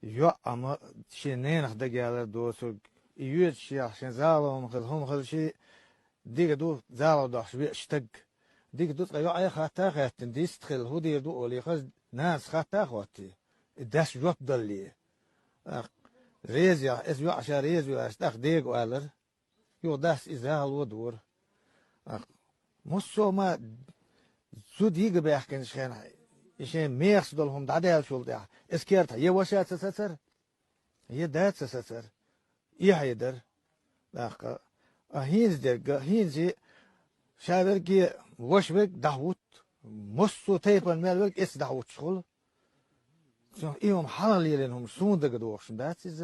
Yok ama şey ne nakda gelir doğrusu. Yüz şey akşam zalım hıl şey diye du zalım da şu iştag. Diye du ya ay hata hayatın distkhil hu diye du oli khaz nas hata khwati. Das yok dalli. Rez ya es yo aşağı rez yo astak diye alır. Yo das izal wodur. Musso ma zu diye behken şen. İşe meyx dolhum da del şol da. Eskert ye washat satsar. Ye dat satsar. İyi haydır. Bak, hinz der, hinzi şaver ki boşbek Davut, mustu teypan melbek es Davut şul. So iyom halal yelenhum sunda gedoğuşum. Dat is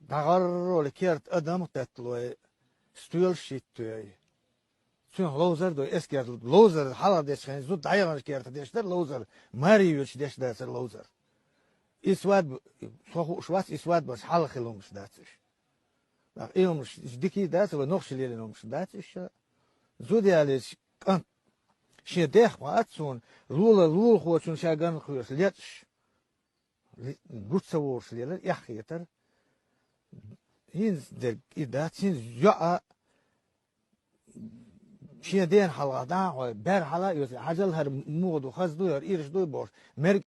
dagar rol kert adam tetloy stüel shittoy. So lozer do esker lozer halal deschen zo dayagan kert deşler lozer. Marius deşler lozer. İsvad şwas isvad bas hal khilum şdatış. إيهم ديكي دات ونخش اللي لهم شدات إيش زودي على كان شيء ده واتسون لول خوتشون شاغان خوش ليتش قلت سوورش ليلا يا أخي يتر هين در إدات هين جاء شيء دين حلا دا بر حلا يوز عجل هر مود وخز دو ير إيرش دو بور